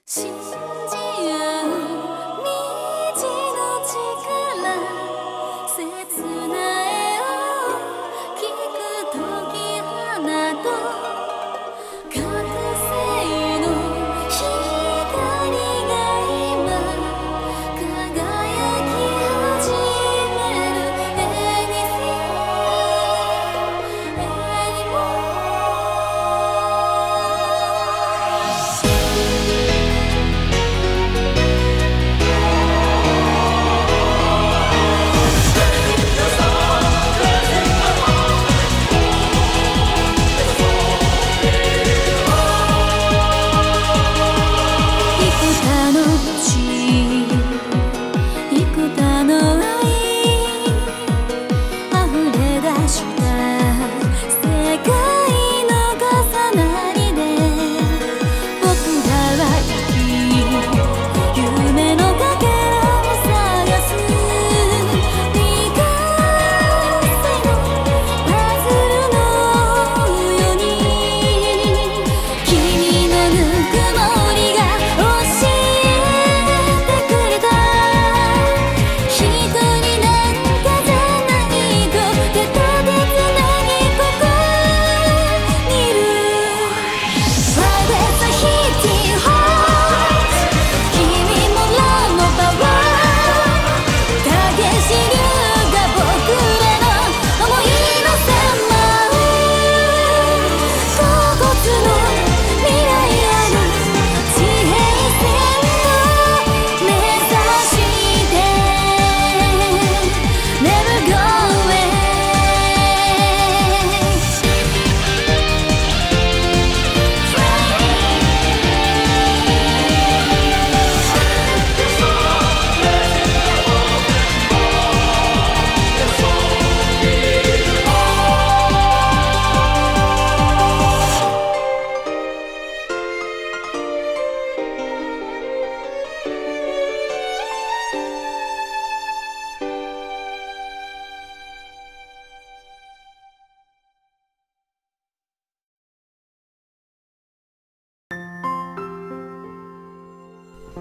信じ合う虹の力切な絵を聞くとき花と覚醒の光が今輝き始める Anything anymore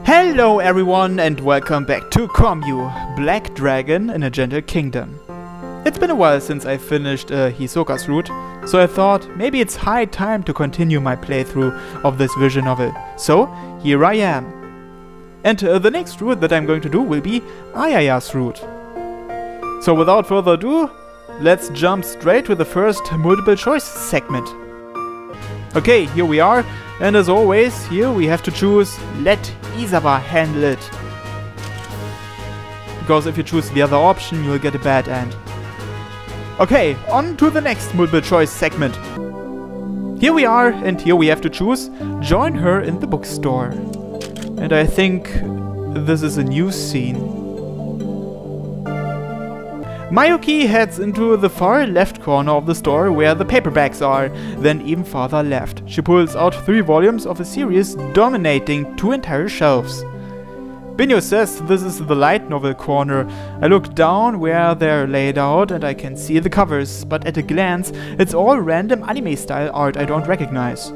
Hello everyone and welcome back to Commu, Black Dragon in a Gentle Kingdom. It's been a while since I finished Hisoka's route, so I thought maybe it's high time to continue my playthrough of this visual novel. So, here I am. And the next route that I'm going to do will be Ayaya's route. So without further ado, let's jump straight to the first multiple choice segment. Okay, here we are, and as always, here we have to choose Let Isawa handle it. Because if you choose the other option, you'll get a bad end. Okay, on to the next multiple choice segment. Here we are, and here we have to choose Join her in the bookstore. And I think this is a new scene. Mayuki heads into the far left corner of the store where the paperbacks are, then even farther left. She pulls out 3 volumes of a series dominating 2 entire shelves. Binyo says this is the light novel corner. I look down where they're laid out and I can see the covers, but at a glance it's all random anime style art I don't recognize.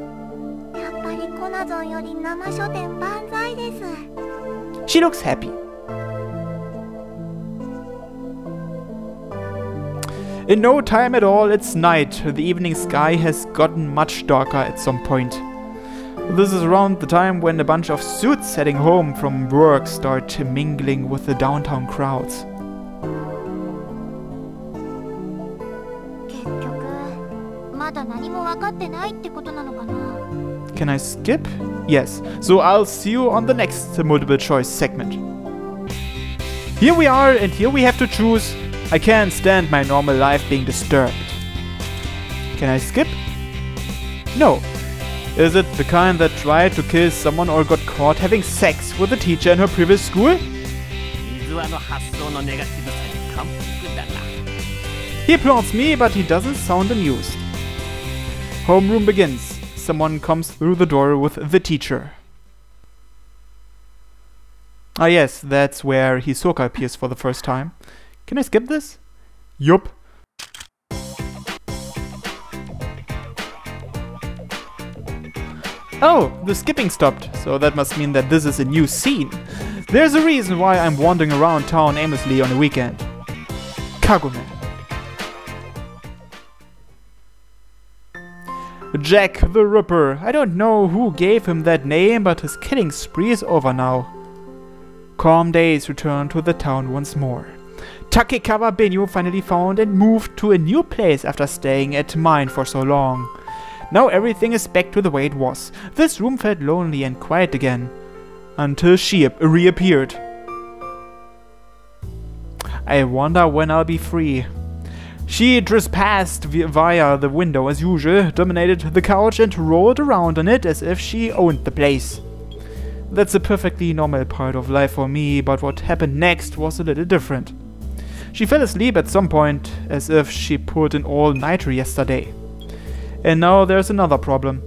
She looks happy. In no time at all, it's night. The evening sky has gotten much darker at some point. This is around the time when a bunch of suits heading home from work start mingling with the downtown crowds. Can I skip? Yes, so I'll see you on the next multiple choice segment. Here we are, and here we have to choose. I can't stand my normal life being disturbed. Can I skip? No. Is it the kind that tried to kill someone or got caught having sex with a teacher in her previous school? He applauds me, but he doesn't sound amused. Homeroom begins. Someone comes through the door with the teacher. Ah yes, that's where Hisoka appears for the first time. Can I skip this? Yup. Oh, the skipping stopped, so that must mean that this is a new scene. There's a reason why I'm wandering around town aimlessly on a weekend. Kagome. Jack the Ripper. I don't know who gave him that name, but his killing spree is over now. Calm days return to the town once more. Takekawa Benyu finally found and moved to a new place after staying at mine for so long. Now everything is back to the way it was. This room felt lonely and quiet again. Until she reappeared. I wonder when I'll be free. She trespassed via the window as usual, dominated the couch and rolled around on it as if she owned the place. That's a perfectly normal part of life for me, but what happened next was a little different. She fell asleep at some point, as if she pulled an all-nighter yesterday. And now there's another problem.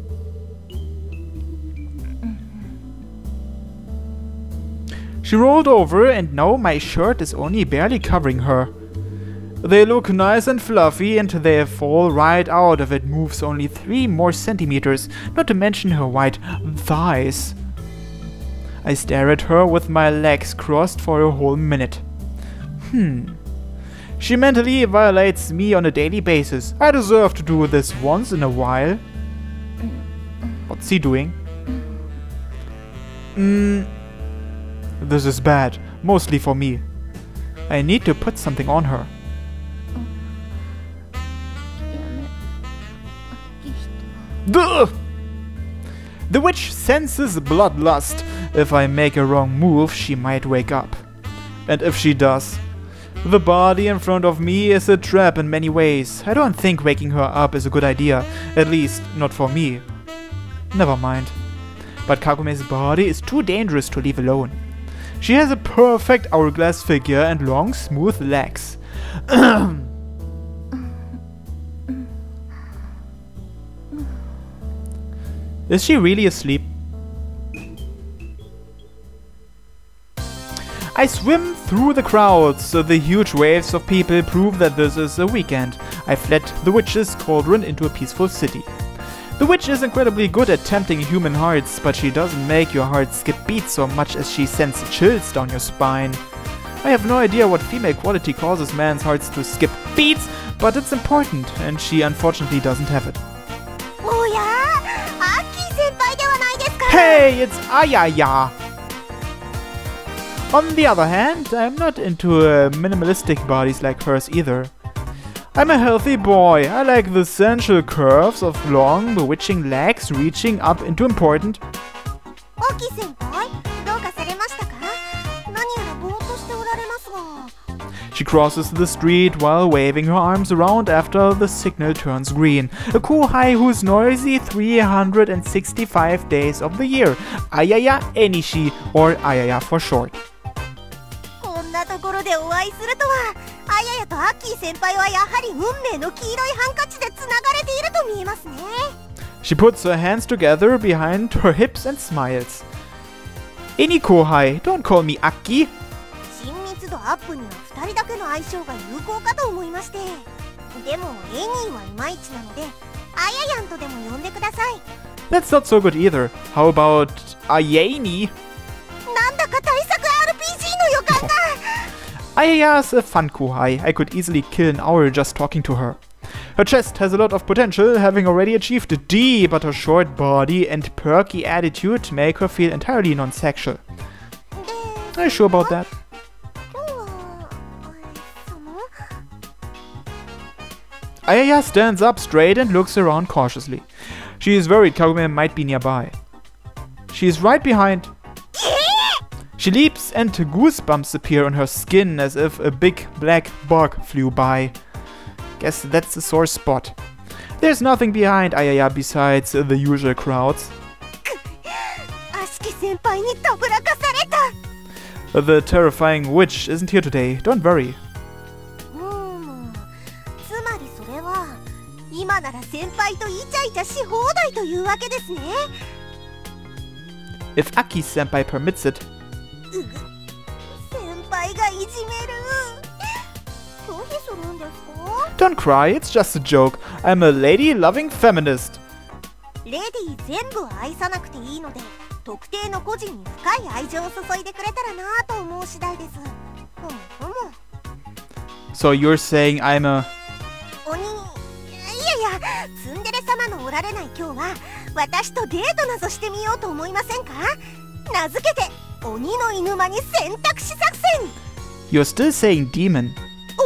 She rolled over and now my shirt is only barely covering her. They look nice and fluffy and they fall right out if it moves only 3 more centimeters, not to mention her white thighs. I stare at her with my legs crossed for a whole minute. She mentally violates me on a daily basis. I deserve to do this once in a while. What's he doing? This is bad, mostly for me. I need to put something on her. Duh! The witch senses bloodlust. If I make a wrong move, she might wake up. And if she does, the body in front of me is a trap in many ways. I don't think waking her up is a good idea, at least not for me. Never mind. But Kagume's body is too dangerous to leave alone. She has a perfect hourglass figure and long, smooth legs. Is she really asleep? I swim through the crowds. The huge waves of people prove that this is a weekend. I fled the witch's cauldron into a peaceful city. The witch is incredibly good at tempting human hearts, but she doesn't make your heart skip beats so much as she sends chills down your spine. I have no idea what female quality causes man's hearts to skip beats, but it's important, and she unfortunately doesn't have it. Hey, it's Ayaya! On the other hand, I'm not into minimalistic bodies like hers either. I'm a healthy boy. I like the sensual curves of long, bewitching legs reaching up into important. She crosses the street while waving her arms around after the signal turns green. A kuhai who's noisy 365 days of the year. Ayaya Enishi, or Ayaya for short. She puts her hands together behind her hips and smiles. Eni kohai, don't call me Aki. That's not so good either. How about Ayani? Ayaya's a fun kuhai. I could easily kill an hour just talking to her. Her chest has a lot of potential, having already achieved a D, but her short body and perky attitude make her feel entirely non-sexual. Are you sure about that? Ayaya stands up straight and looks around cautiously. She is worried Kagome might be nearby. She is right behind. She leaps and goosebumps appear on her skin as if a big black bug flew by. Guess that's the sore spot. There's nothing behind Ayaya besides the usual crowds. The terrifying witch isn't here today, don't worry. If Aki-senpai permits it. Don't cry, it's just a joke. I'm a lady-loving feminist. レディー全部愛さなくていいので、特定の個人に深い愛情を注いでくれたらなぁと思う次第です。So you're saying I'm a... 鬼、いやいや、ツンデレ様のおられない今日は私とデートなどしてみようと思いませんか？名付けて鬼の犬間に選択肢作戦。 You're still saying demon. お、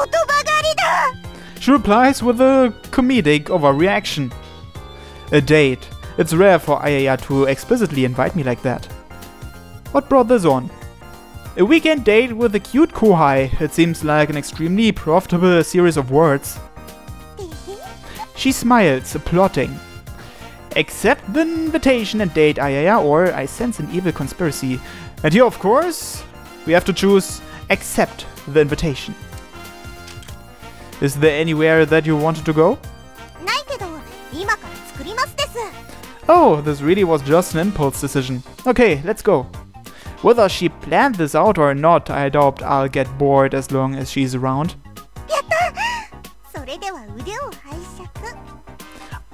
言葉狩りだ。 She replies with a comedic overreaction. A date. It's rare for Ayaya to explicitly invite me like that. What brought this on? A weekend date with a cute Kohai. It seems like an extremely profitable series of words. She smiles, plotting. Accept the invitation and date Ayaya, or I sense an evil conspiracy. And here, of course, we have to choose accept the invitation. Is there anywhere that you wanted to go? Oh, this really was just an impulse decision. Okay, let's go. Whether she planned this out or not, I doubt I'll get bored as long as she's around.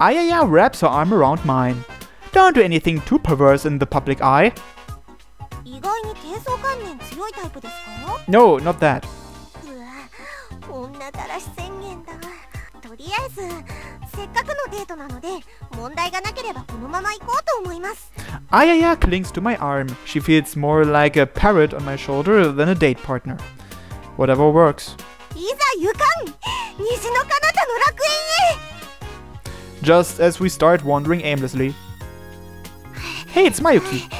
Ayaya wraps her arm around mine. Don't do anything too perverse in the public eye. No, not that. Ayaya clings to my arm. She feels more like a parrot on my shoulder than a date partner. Whatever works. Just as we start wandering aimlessly. Hey, it's Mayuki.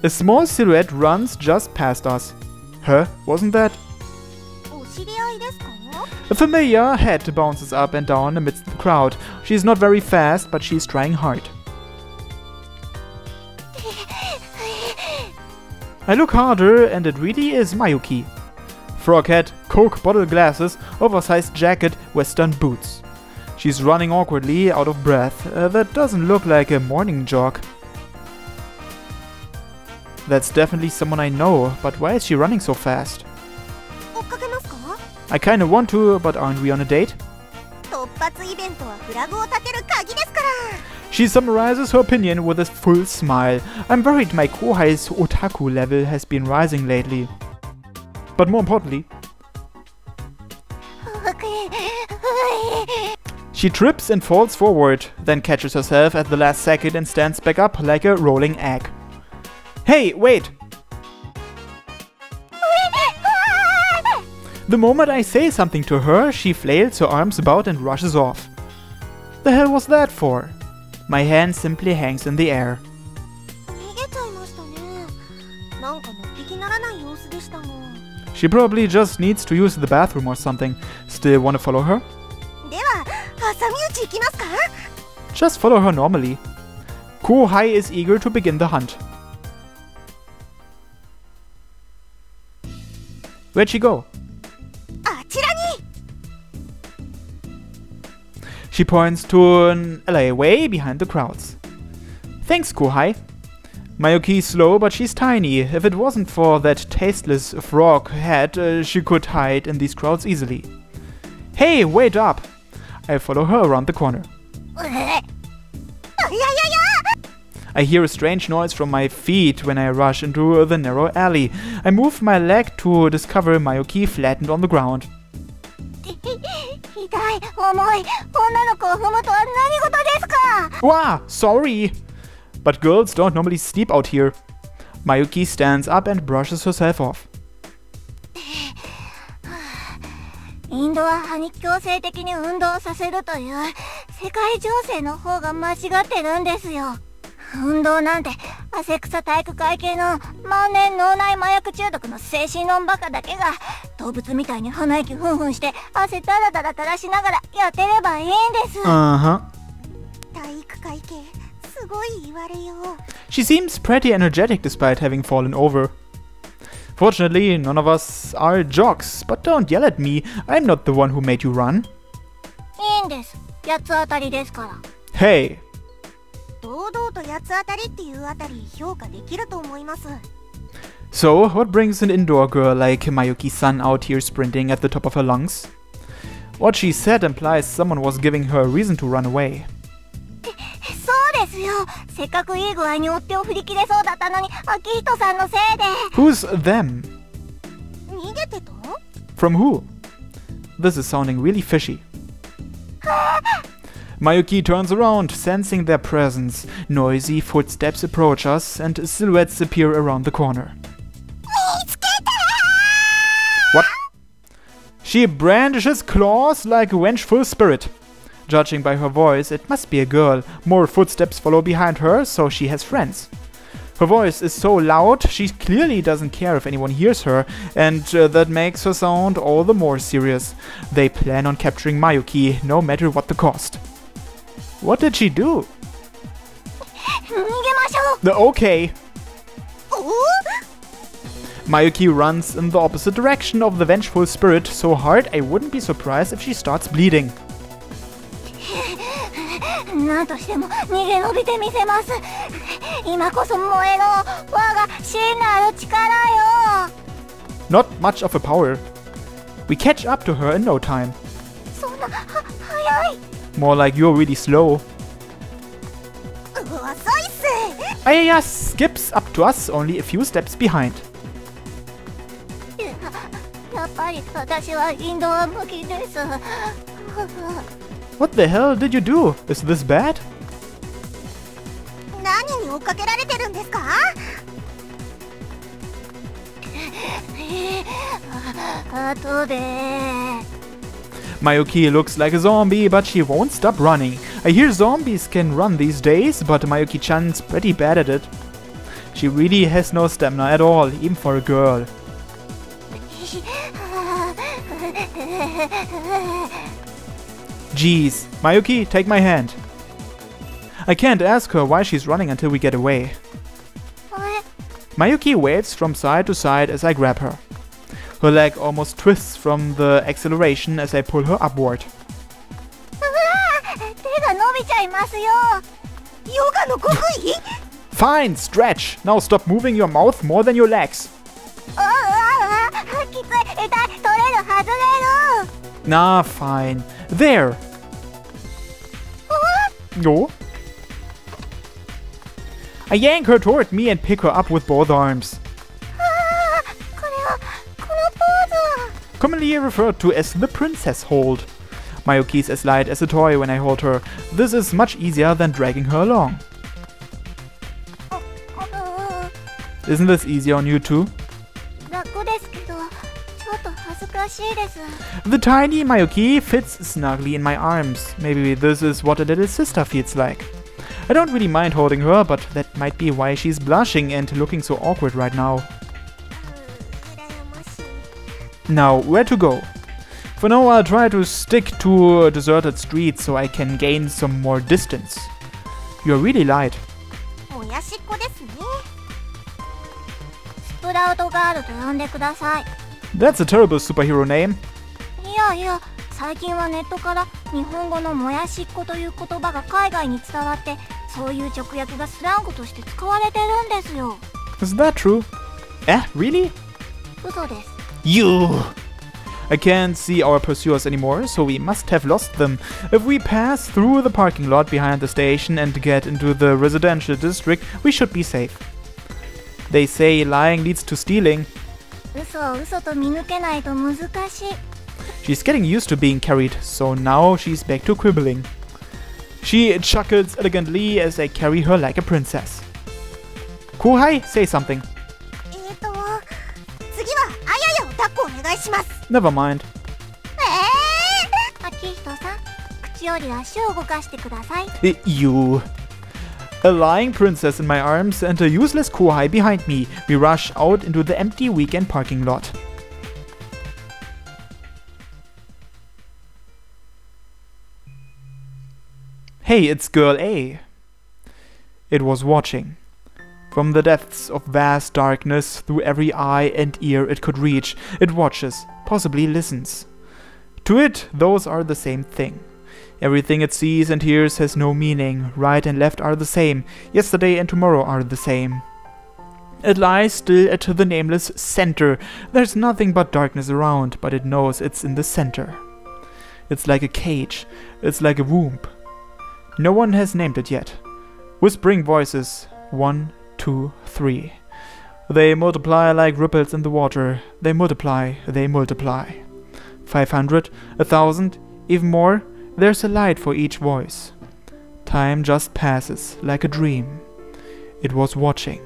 A small silhouette runs just past us. Huh? Wasn't that? A familiar head bounces up and down amidst the crowd. She's not very fast, but she's trying hard. I look harder, and it really is Mayuki. Frog hat, Coke bottle glasses, oversized jacket, western boots. She's running awkwardly, out of breath. That doesn't look like a morning jog. That's definitely someone I know, but why is she running so fast? I kinda want to, but aren't we on a date? She summarizes her opinion with a full smile. I'm worried my Kohai's otaku level has been rising lately. But more importantly, she trips and falls forward, then catches herself at the last second and stands back up like a rolling egg. Hey, wait! The moment I say something to her, she flails her arms about and rushes off. The hell was that for? My hand simply hangs in the air. She probably just needs to use the bathroom or something. Still wanna follow her? Just follow her normally. Kohai is eager to begin the hunt. Where'd she go? She points to an alley way behind the crowds. Thanks, Kohai. Mayuki's slow, but she's tiny. If it wasn't for that tasteless frog hat, she could hide in these crowds easily. Hey, wait up! I follow her around the corner. I hear a strange noise from my feet when I rush into the narrow alley. I move my leg to discover Mayuki flattened on the ground. Wow, sorry! But girls don't normally sleep out here. Mayuki stands up and brushes herself off. Uh-huh. She seems pretty energetic despite having fallen over. Fortunately, none of us are jocks, but don't yell at me. I'm not the one who made you run. Hey! So, what brings an indoor girl like Mayuki-san out here sprinting at the top of her lungs? What she said implies someone was giving her a reason to run away. ですよ。せっかくいい具合に追っ手を振り切れそうだったのに、秋人さんのせいで。Who's them? 逃げてた？ From who? This is sounding really fishy. Mayuki turns around, sensing their presence. Noisy footsteps approach us, and silhouettes appear around the corner. What? She brandishes claws like a vengeful spirit. Judging by her voice, it must be a girl. More footsteps follow behind her, so she has friends. Her voice is so loud, she clearly doesn't care if anyone hears her, and that makes her sound all the more serious. They plan on capturing Mayuki, no matter what the cost. What did she do? Okay. Mayuki runs in the opposite direction of the vengeful spirit so hard I wouldn't be surprised if she starts bleeding. 何としても逃げ延びてみせます。今こそ燃えろ、我が真なる力よ。 Not much of a power. We catch up to her in no time. そんな早い。 More like you're really slow. 遅いっす。 Ayaya skips up to us, only a few steps behind. やっぱり私はインドは向きです。 What the hell did you do? Is this bad? 何に追っかけられてるんですか？後で。 Mayuki looks like a zombie, but she won't stop running. I hear zombies can run these days, but Mayuki-chan's pretty bad at it. She really has no stamina at all, even for a girl. Jeez, Mayuki, take my hand. I can't ask her why she's running until we get away. Mayuki waves from side to side as I grab her. Her leg almost twists from the acceleration as I pull her upward. Fine, stretch. Now stop moving your mouth more than your legs. Nah, fine. There. No. I yank her toward me and pick her up with both arms. Commonly referred to as the princess hold. Mayuki's as light as a toy when I hold her. This is much easier than dragging her along. Isn't this easier on you too? The tiny Mayuki fits snugly in my arms. Maybe this is what a little sister feels like. I don't really mind holding her, but that might be why she's blushing and looking so awkward right now. Now, where to go? For now, I'll try to stick to a deserted street so I can gain some more distance. You're really light. That's a terrible superhero name. いやいや、最近はネットから日本語のもやしっ子という言葉が海外に伝わって、そういう直訳がスラングとして使われてるんですよ。Is that true? Eh, really? 嘘です。You! I can't see our pursuers anymore, so we must have lost them. If we pass through the parking lot behind the station and get into the residential district, we should be safe. They say lying leads to stealing. 嘘を嘘と見抜けないと難しい。She's getting used to being carried, so now she's back to quibbling. She chuckles elegantly as I carry her like a princess. Kohai, say something. 次はあややを抱っこお願いします。Never mind. 秋人さん、口より足を動かしてください。You. A lying princess in my arms and a useless Kohai behind me. We rush out into the empty weekend parking lot. Hey, it's Girl A. It was watching. From the depths of vast darkness, through every eye and ear it could reach, it watches, possibly listens. To it, those are the same thing. Everything it sees and hears has no meaning. Right and left are the same. Yesterday and tomorrow are the same. It lies still at the nameless center. There's nothing but darkness around, but it knows it's in the center. It's like a cage. It's like a womb. No one has named it yet. Whispering voices. 1, 2, 3. They multiply like ripples in the water. They multiply, they multiply. 500, 1,000, even more. There's a light for each voice. Time just passes like a dream. It was watching.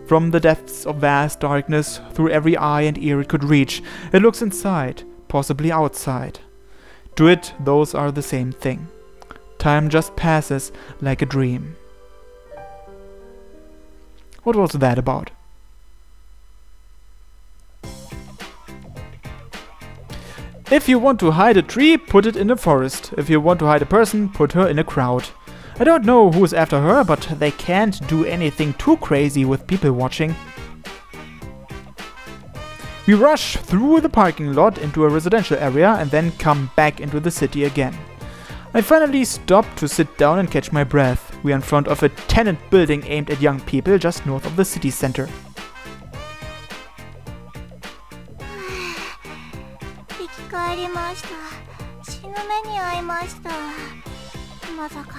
From the depths of vast darkness, through every eye and ear it could reach, it looks inside, possibly outside. To it, those are the same thing. Time just passes like a dream. What was that about? If you want to hide a tree, put it in a forest. If you want to hide a person, put her in a crowd. I don't know who's after her, but they can't do anything too crazy with people watching. We rush through the parking lot into a residential area and then come back into the city again. I finally stop to sit down and catch my breath. We are in front of a tenant building aimed at young people just north of the city center. 生き返りました。死ぬ目に遭いました。まさか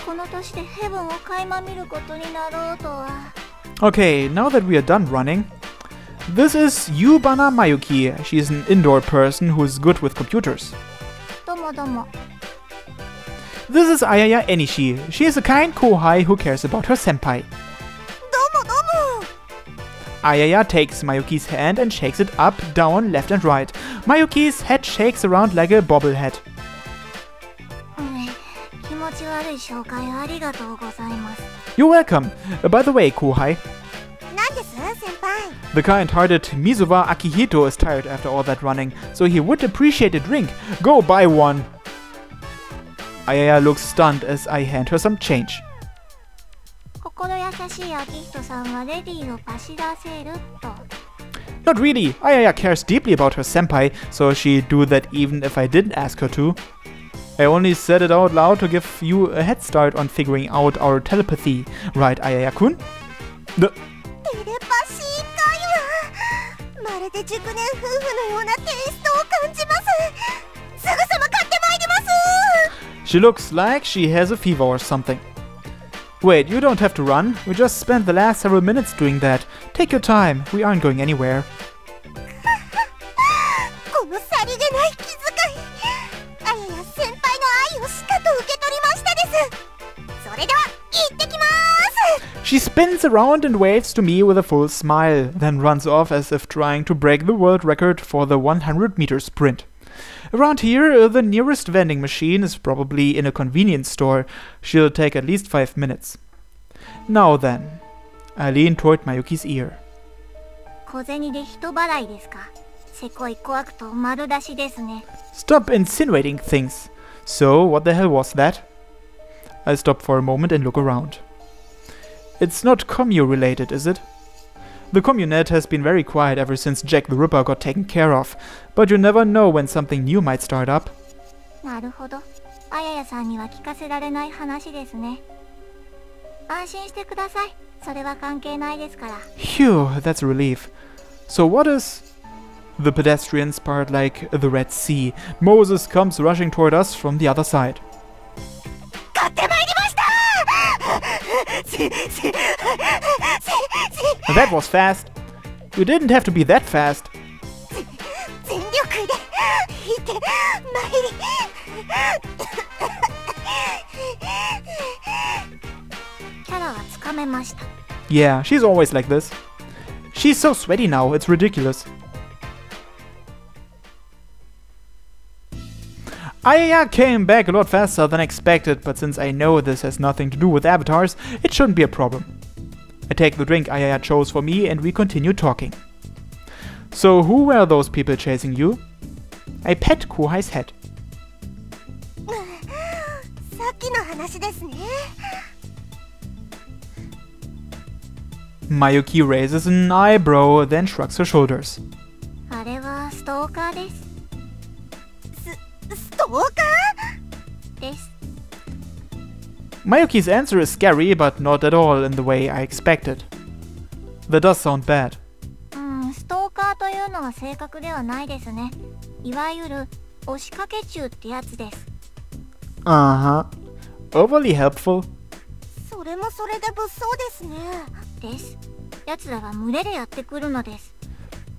この年でヘブンを垣間見ることになろうとは。Okay, now that we are done running, this is Yubana Mayuki. She is an indoor person who is good with computers. どうもどうも。 This is Ayaya Enishi. She is a kind kohai who cares about her senpai. どうもどうも。 Ayaya takes Mayuki's hand and shakes it up, down, left and right. Mayuki's head shakes around like a bobblehead. 気持ち悪い紹介ありがとうございます。 You're welcome. By the way, kohai. 何です先輩。 The kind-hearted Mizuwa Akihito is tired after all that running, so he would appreciate a drink. Go buy one. Ayaya looks stunned as I hand her some change. 心優しいアキヒトさんはレディーをパシらせると。 Not really. Ayaya cares deeply about her senpai, so she'd do that even if I didn't ask her to. I only said it out loud to give you a head start on figuring out our telepathy. Right, Ayaya-kun? テレパシー会話。まるで熟年夫婦のようなテイストを感じます。すぐさま買ってまいります。 She looks like she has a fever or something. Wait, you don't have to run. We just spent the last several minutes doing that. Take your time. We aren't going anywhere. このさりげない気遣い。あやや先輩の愛をしかと受け取りましたです。それでは行ってきます。 She spins around and waves to me with a full smile, then runs off as if trying to break the world record for the 100-meter sprint. Around here, the nearest vending machine is probably in a convenience store. She'll take at least 5 minutes. Now then, I lean toward Mayuki's ear. 小銭で人払いですか。せこい怖くと丸出しですね。 Stop insinuating things. So, what the hell was that? I stop for a moment and look around. It's not commune related, is it? The communette has been very quiet ever since Jack the Ripper got taken care of, but you never know when something new might start up. なるほど。あややさんには聞かせられない話ですね。安心してください。それは関係ないですから。 Phew, that's a relief. So what is... The pedestrians part like the Red Sea. Moses comes rushing toward us from the other side. 買ってまいりました。 That was fast. You didn't have to be that fast. 全力で引いてまいり。キャラはつかめました。 Yeah, she's always like this. She's so sweaty now, it's ridiculous. Ayaya came back a lot faster than expected, but since I know this has nothing to do with avatars, it shouldn't be a problem. I take the drink Ayaya chose for me and we continue talking. So who were those people chasing you? I pet Kohai's head. さっきの話ですね。 Mayuki raises an eyebrow, then shrugs her shoulders. あれはストーカーです。ストーカーです。 Mayuki's answer is scary, but not at all in the way I expected. That does sound bad. ストーカーというのは正確ではないですね。いわゆる押しかけ中ってやつです。Uh-huh. Overly helpful. そそれもそれで物騒ですね。です。奴らは群れでやってくるのです。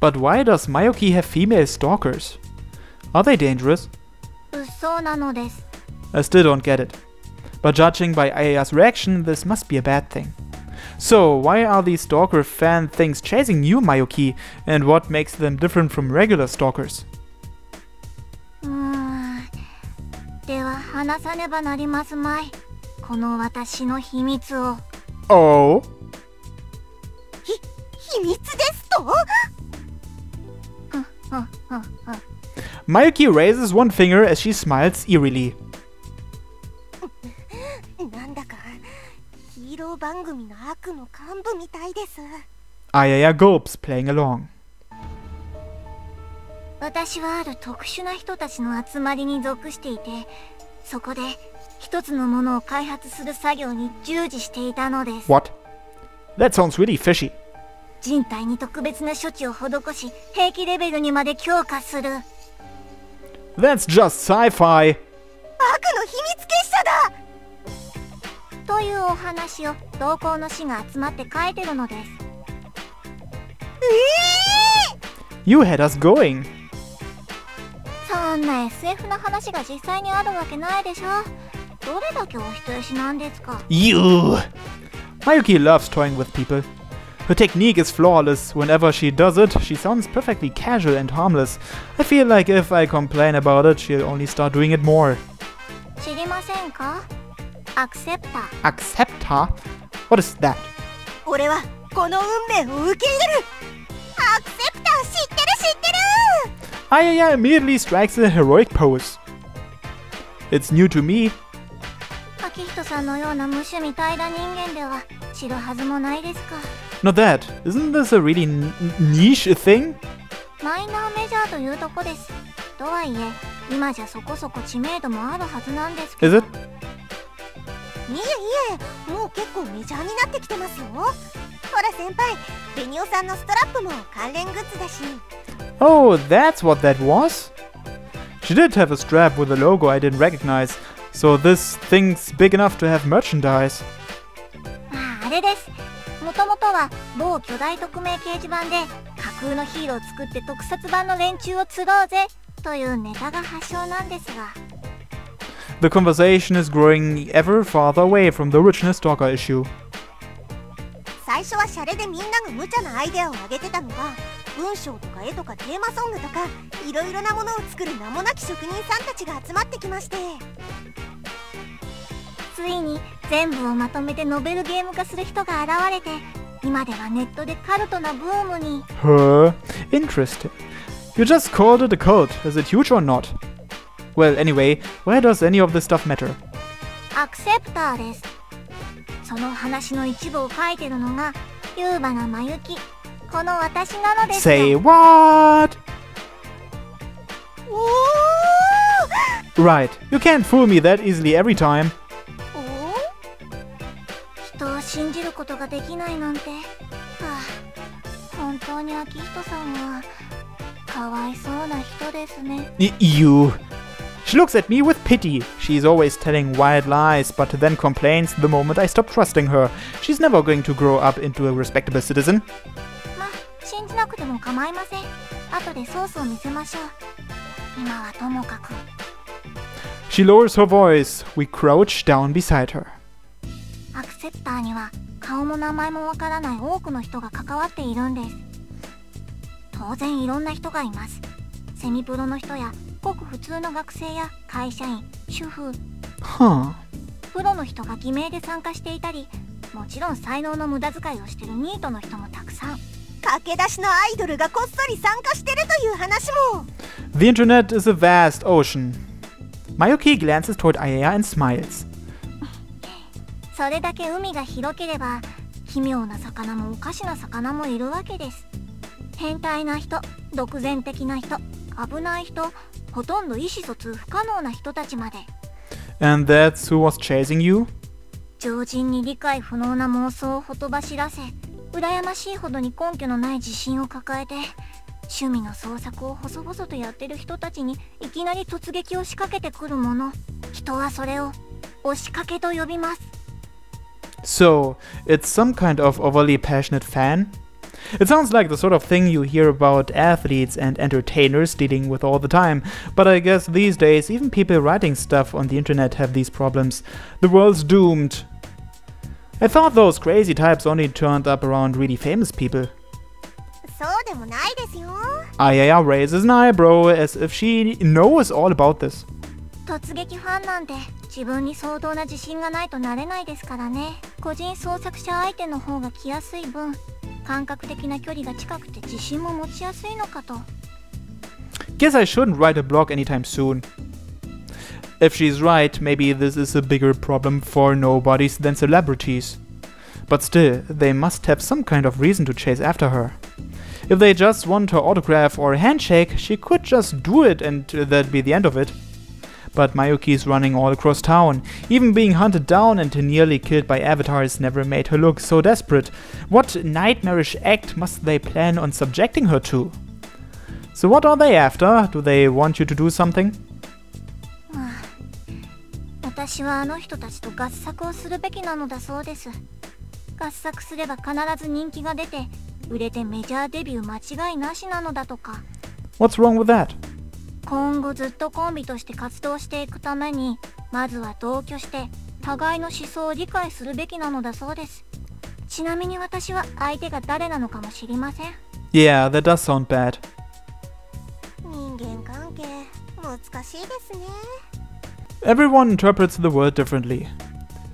But why does Mayuki have female stalkers? Are they dangerous? 物騒なのです。I still don't get it. But judging by Ayaya's reaction, this must be a bad thing. So, why are these stalker fan things chasing you, Mayuki, and what makes them different from regular stalkers? では話さねばなりますまい。この私の秘密を。Oh? 秘密ですとMayuki raises one finger as she smiles eerily. なんだかヒーロー番組の悪の幹部みたいです。Ayaya gulps, playing along. 私はある特殊な人たちの集まりに属していて、そこで一つのものを開発する作業に従事していたのです。What? That sounds really fishy. 人体に特別な処置を施し、兵器レベルにまで強化する。That's just sci-fi. 悪の秘密結社だというお話を同行の士が集まって書いてるのです。You had us going. そんな SF の話が実際にあるわけないでしょ。どれだけお人よしなんですか。You! Mayuki loves toying with people. Her technique is flawless. Whenever she does it, she sounds perfectly casual and harmless. I feel like if I complain about it, she'll only start doing it more. 知りませんか？アクセプター。Acceptor? What is that? 俺はこの運命を受け入れる。アクセプター知ってる知ってる。Ayaya immediately strikes a heroic pose. It's new to me. 秋人さんのような無趣味怠惰人間では知るはずもないですか。Not that. Isn't this a really niche thing? マイナーメジャーというとこです。とはいえ、今じゃそこそこ知名度もあるはずなんですけど。Is it? いえ、もう結構メジャーになってきてますよ。ほら先輩、ベニオさんのストラップも関連グッズだし。Oh, that's what that was? She did have a strap with a logo I didn't recognize, so this thing's big enough to have merchandise. あれです。もともとは某巨大匿名掲示板で架空のヒーローを作って特撮版の連中を釣ろうぜというネタが発祥なんですが。The conversation is growing ever farther away from the original Stalker issue. 最初はシャレでみんなが無茶なアイデアを挙げてたのが、文章とか絵とかテーマソングとかいろいろなものを作る名もなき職人さんたちが集まってきまして、ついに全部をまとめてノベルゲーム化する人が現れて、今ではネットでカルトなブームに。Interesting. You just called it a cult. Is it huge or not? Well, anyway, why does any of this stuff matter? アクセプターです。その話の一部を書いてるのが優雅なまゆき、この私なのですよ。 Say what? おー Right, you can't fool me that easily every time. 人を信じることができないなんて、本当に秋人さんはかわいそうな人ですね。You. She looks at me with pity. She's always telling wild lies, but then complains the moment I stop trusting her. She's never going to grow up into a respectable citizen. まあ、信じなくても構いません。後でソースを見せましょう。今はともかく。She lowers her voice. We crouch down beside her. アクセプターには顔も名前もわからない多くの人が関わっているんです。当然いろんな人がいます。セミプロの人やごく普通の学生や会社員、主婦、プロの人が偽名で参加していたり、もちろん才能の無駄遣いをしてるニートの人もたくさん。駆け出しのアイドルがこっそり参加してるという話も。The internet is a vast ocean. Mayuki glances toward Ayaya and smiles. それだけ海が広ければ奇妙な魚もおかしな魚もいるわけです。変態な人、独善的な人、危ない人、ほとんど意思疎通不可能な人たちまで。And that's who was chasing you? 常人に理解不能な妄想をほとばしらせ、羨ましいほどに根拠のない自信を抱えて、趣味の創作を細々とやってる人たちにいきなり突撃を仕掛けてくるもの。人はそれを押しかけと呼びます。So, it's some kind of overly passionate fan? It sounds like the sort of thing you hear about athletes and entertainers dealing with all the time, but I guess these days even people writing stuff on the internet have these problems. The world's doomed. I thought those crazy types only turned up around really famous people. そうでもないですよ。 Ayaya raises an eyebrow as if she knows all about this. 突撃ファンなんて自分に相当な自信がないとなれないですからね。個人創作者相手の方が来やすい分、感覚的な距離が近くて自信も持ちやすいのかと。Guess I shouldn't write a blog anytime soon. If she's right, maybe this is a bigger problem for nobodies than celebrities. But still, they must have some kind of reason to chase after her. If they just want her autograph or a handshake, she could just do it and that'd be the end of it. But Mayuki's running all across town. Even being hunted down and nearly killed by avatars never made her look so desperate. What nightmarish act must they plan on subjecting her to? So what are they after? Do they want you to do something? 私はあの人たちと合作をするべきなのだそうです。合作すれば必ず人気が出て、売れてメジャーデビュー間違いなしなのだとか。What's wrong with that? 今後ずっとコンビとして活動していくために、まずは同居して互いの思想を理解するべきなのだそうです。ちなみに私は相手が誰なのかも知りません。Yeah, that does sound bad. 人間関係難しいですね。 Everyone interprets the world differently.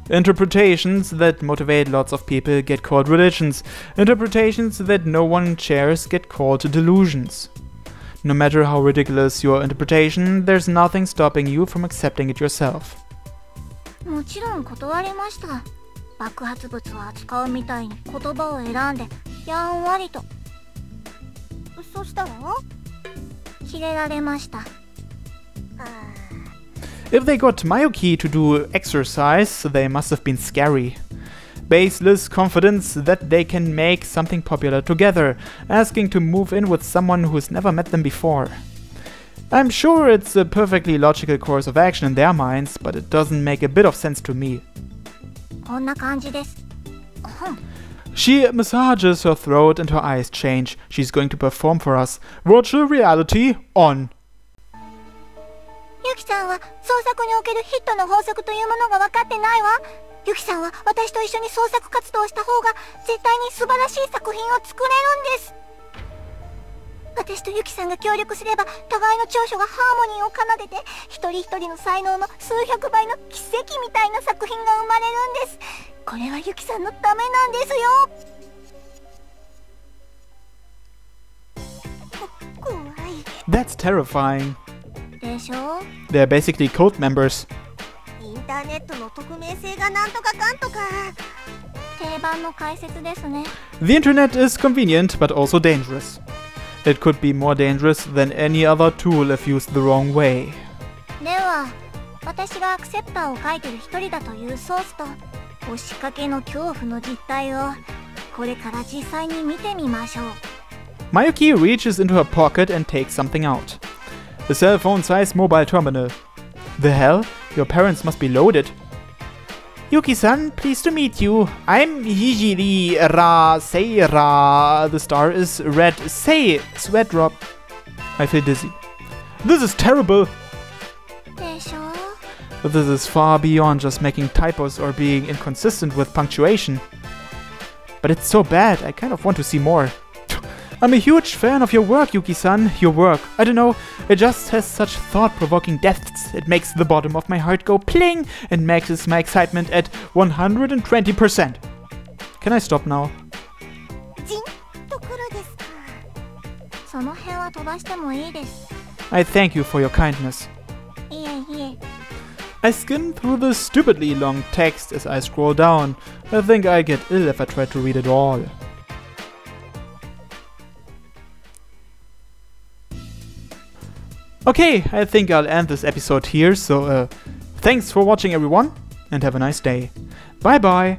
Interpretations that motivate lots of people get called religions. Interpretations that no one shares get called delusions. No matter how ridiculous your interpretation, there's nothing stopping you from accepting it yourself. もちろん断りました。爆発物を扱うみたいに言葉を選んでやんわりと。そしたらキレられました。If they got Mayuki to do exercise, they must have been scary. Baseless confidence that they can make something popular together, asking to move in with someone who's never met them before. I'm sure it's a perfectly logical course of action in their minds, but it doesn't make a bit of sense to me. こんな感じです。She massages her throat and her eyes change. She's going to perform for us. Virtual reality on. ユキさんは創作におけるヒットの法則というものが分かってないわ。ユキさんは私と一緒に創作活動をした方が絶対に素晴らしい作品を作れるんです。私とユキさんが協力すれば互いの長所がハーモニーを奏でて一人一人の才能の数百倍の奇跡みたいな作品が生まれるんです。これはユキさんのためなんですよ。怖い。 That's terrifying. でしょ？ They're basically cult members. インターネットの匿名性がなんとかかんとか。定番の解説ですね。 The internet is convenient, but also dangerous. It could be more dangerous than any other tool if used the wrong way. では、私がアクセプターを書いてる一人だというソースと押しかけの恐怖の実態をこれから実際に見てみましょう。 Mayuki reaches into her pocket and takes something out. A cell phone-sized mobile terminal. The hell? Your parents must be loaded. Yuki-san, pleased to meet you. I'm Hijiri Seira. The star is red. Say, sweat drop. I feel dizzy. This is terrible. でしょ？ But this is far beyond just making typos or being inconsistent with punctuation. But it's so bad, I kind of want to see more. I'm a huge fan of your work, Yuki-san. Your work, I don't know, it just has such thought-provoking depths. It makes the bottom of my heart go pling and maxes my excitement at 120%. Can I stop now? ジンとくるですか。その辺は飛ばしてもいいです。 I thank you for your kindness. いえいえ。 I skim through the stupidly long text as I scroll down. I think I get ill if I try to read it all. Okay, I think I'll end this episode here, so thanks for watching everyone, and have a nice day. Bye bye!